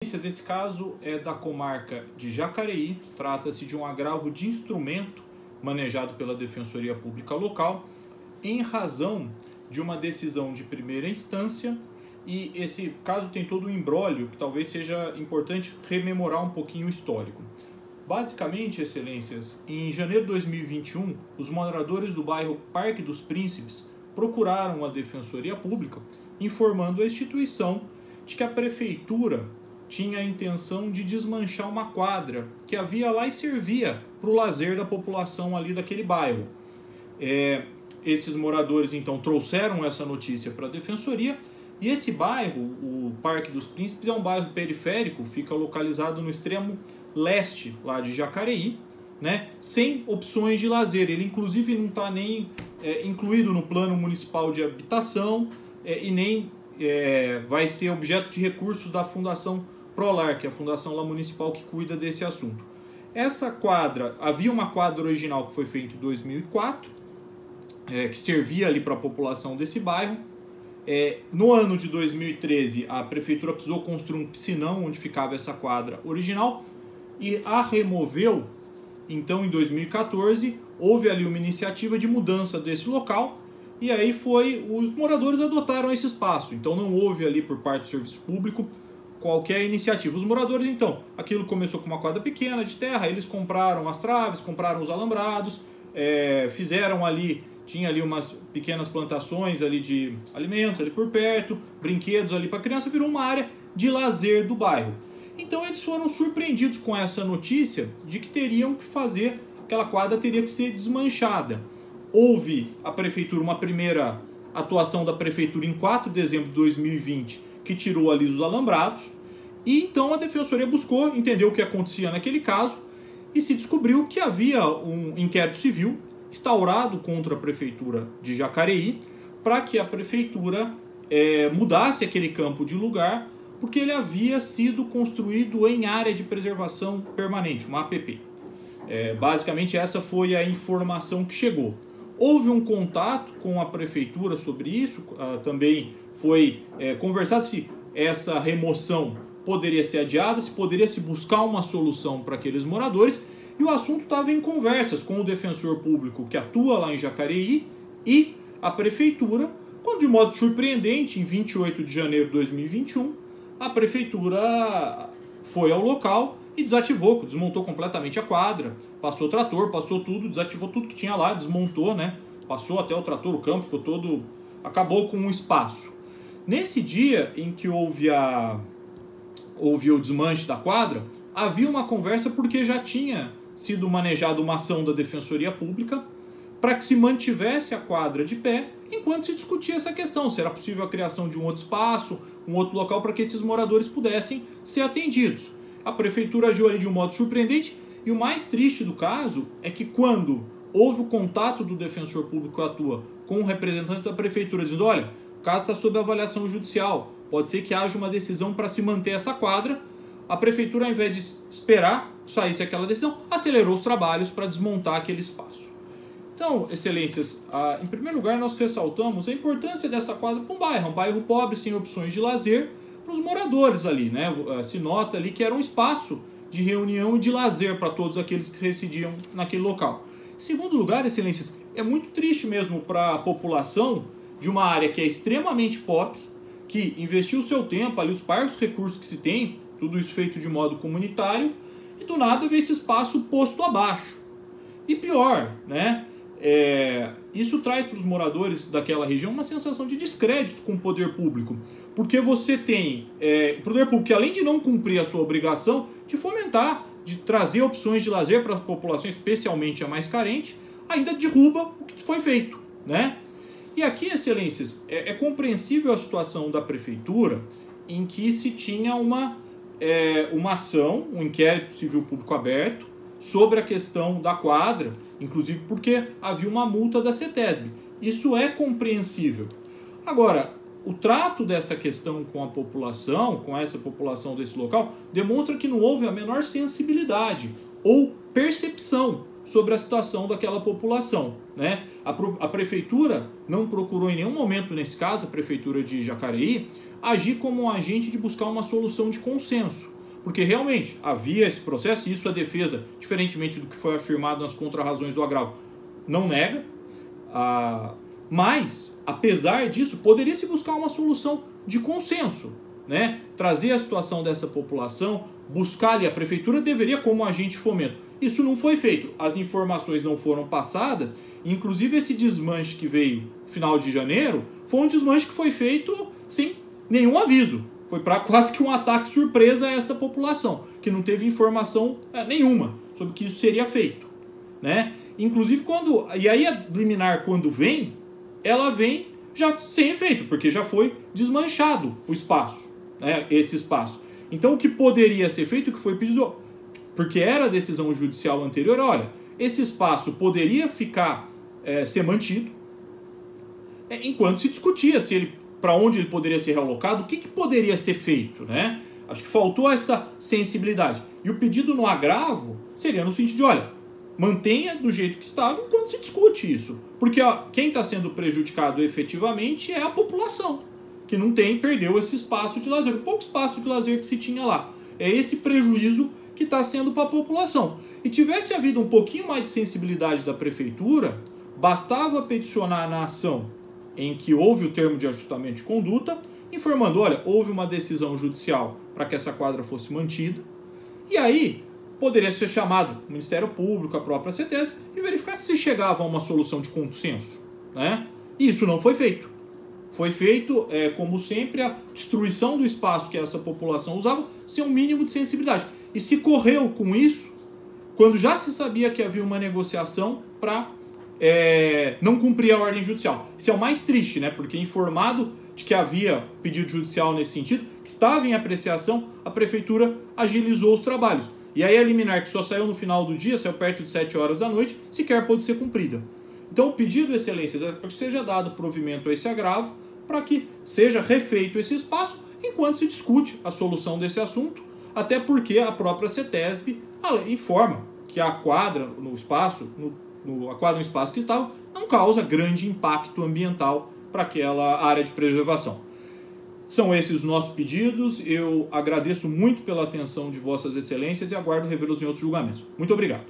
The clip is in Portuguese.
Esse caso é da comarca de Jacareí, trata-se de um agravo de instrumento manejado pela Defensoria Pública Local em razão de uma decisão de primeira instância, e esse caso tem todo um imbróglio que talvez seja importante rememorar um pouquinho o histórico. Basicamente, excelências, em janeiro de 2021, os moradores do bairro Parque dos Príncipes procuraram a Defensoria Pública informando a instituição de que a prefeitura tinha a intenção de desmanchar uma quadra que havia lá e servia para o lazer da população ali daquele bairro. Esses moradores então trouxeram essa notícia para a Defensoria, e esse bairro, o Parque dos Príncipes, é um bairro periférico, fica localizado no extremo leste lá de Jacareí, né, sem opções de lazer. Ele inclusive não está nem incluído no plano municipal de habitação e nem vai ser objeto de recursos da Fundação Prolar, que é a fundação lá municipal que cuida desse assunto. Essa quadra, havia uma quadra original que foi feita em 2004, que servia ali para a população desse bairro. No ano de 2013, a prefeitura precisou construir um piscinão onde ficava essa quadra original e a removeu. Então, em 2014, houve ali uma iniciativa de mudança desse local, e aí os moradores adotaram esse espaço. Então não houve ali por parte do serviço público qualquer iniciativa. Os moradores, então, aquilo começou com uma quadra pequena de terra, eles compraram as traves, compraram os alambrados, fizeram ali, tinha ali umas pequenas plantações ali de alimentos ali por perto, brinquedos ali para criança, virou uma área de lazer do bairro. Então eles foram surpreendidos com essa notícia de que teriam que fazer, aquela quadra teria que ser desmanchada. Houve a prefeitura, uma primeira atuação da prefeitura em 4 de dezembro de 2020, que tirou ali os alambrados, e então a Defensoria buscou entender o que acontecia naquele caso, e se descobriu que havia um inquérito civil instaurado contra a prefeitura de Jacareí, para que a prefeitura mudasse aquele campo de lugar, porque ele havia sido construído em área de preservação permanente, uma APP. Basicamente essa foi a informação que chegou. Houve um contato com a prefeitura sobre isso, também foi conversado se essa remoção poderia ser adiada, se poderia se buscar uma solução para aqueles moradores, e o assunto estava em conversas com o defensor público que atua lá em Jacareí e a prefeitura, quando de modo surpreendente, em 28 de janeiro de 2021, a prefeitura foi ao local e desativou, desmontou completamente a quadra, passou o trator, passou tudo, desativou tudo que tinha lá, desmontou, né? Passou até o trator, o campo ficou todo, acabou com o espaço. Nesse dia em que houve o desmanche da quadra, havia uma conversa porque já tinha sido manejada uma ação da Defensoria Pública para que se mantivesse a quadra de pé enquanto se discutia essa questão, se era possível a criação de um outro espaço, um outro local para que esses moradores pudessem ser atendidos. A prefeitura agiu ali de um modo surpreendente, e o mais triste do caso é que quando houve o contato do defensor público que atua com o representante da prefeitura dizendo: olha, o caso está sob avaliação judicial, pode ser que haja uma decisão para se manter essa quadra, a prefeitura, ao invés de esperar saísse aquela decisão, acelerou os trabalhos para desmontar aquele espaço. Então, excelências, em primeiro lugar nós ressaltamos a importância dessa quadra para um bairro pobre, sem opções de lazer, para os moradores ali, né? Se nota ali que era um espaço de reunião e de lazer para todos aqueles que residiam naquele local. Em segundo lugar, excelências, é muito triste mesmo para a população de uma área que é extremamente pobre, que investiu o seu tempo ali, os parcos recursos que se tem, tudo isso feito de modo comunitário, e do nada vê esse espaço posto abaixo. E pior, né? Isso traz para os moradores daquela região uma sensação de descrédito com o poder público, porque você tem o poder público que, além de não cumprir a sua obrigação de fomentar, de trazer opções de lazer para a população, especialmente a mais carente, ainda derruba o que foi feito, né? E aqui, excelências, é compreensível a situação da prefeitura em que se tinha uma ação, um inquérito civil público aberto sobre a questão da quadra, inclusive porque havia uma multa da CETESB. Isso é compreensível. Agora, o trato dessa questão com a população, com essa população desse local, demonstra que não houve a menor sensibilidade ou percepção sobre a situação daquela população, né? A prefeitura não procurou em nenhum momento, nesse caso, a prefeitura de Jacareí, agir como um agente de buscar uma solução de consenso. Porque realmente havia esse processo, e isso a defesa, diferentemente do que foi afirmado nas contrarrazões do agravo, não nega. Mas, apesar disso, poderia-se buscar uma solução de consenso, né? Trazer a situação dessa população, buscar ali, a prefeitura deveria como agente de fomento. Isso não foi feito, as informações não foram passadas, inclusive esse desmanche que veio no final de janeiro, foi um desmanche que foi feito sem nenhum aviso. Foi para quase que um ataque surpresa a essa população, que não teve informação nenhuma sobre que isso seria feito, né? Inclusive e aí a liminar quando vem, ela vem já sem efeito, porque já foi desmanchado o espaço, né? Esse espaço. Então o que poderia ser feito, o que foi pedido, porque era a decisão judicial anterior, olha, esse espaço poderia ser mantido, enquanto se discutia se ele, para onde ele poderia ser realocado, o que poderia ser feito, né? Acho que faltou essa sensibilidade. E o pedido no agravo seria no sentido de, olha, mantenha do jeito que estava enquanto se discute isso. Porque quem está sendo prejudicado efetivamente é a população, que não perdeu esse espaço de lazer, o pouco espaço de lazer que se tinha lá. É esse prejuízo que está sendo para a população. E tivesse havido um pouquinho mais de sensibilidade da prefeitura, bastava peticionar na ação em que houve o termo de ajustamento de conduta, informando, olha, houve uma decisão judicial para que essa quadra fosse mantida, e aí poderia ser chamado o Ministério Público, a própria CETESB, e verificar se chegava a uma solução de consenso, né? E isso não foi feito. Foi feito, como sempre, a destruição do espaço que essa população usava, sem um mínimo de sensibilidade. E se correu com isso, quando já se sabia que havia uma negociação para não cumprir a ordem judicial. Isso é o mais triste, né? Porque informado de que havia pedido judicial nesse sentido, que estava em apreciação, a prefeitura agilizou os trabalhos. E aí a liminar, que só saiu no final do dia, saiu perto de 7 horas da noite, sequer pôde ser cumprida. Então o pedido, excelências, é para que seja dado provimento a esse agravo, para que seja refeito esse espaço, enquanto se discute a solução desse assunto, até porque a própria CETESB informa que a quadra no espaço, a quadra no espaço que estava, não causa grande impacto ambiental para aquela área de preservação. São esses os nossos pedidos. Eu agradeço muito pela atenção de vossas excelências e aguardo revê-los em outros julgamentos. Muito obrigado.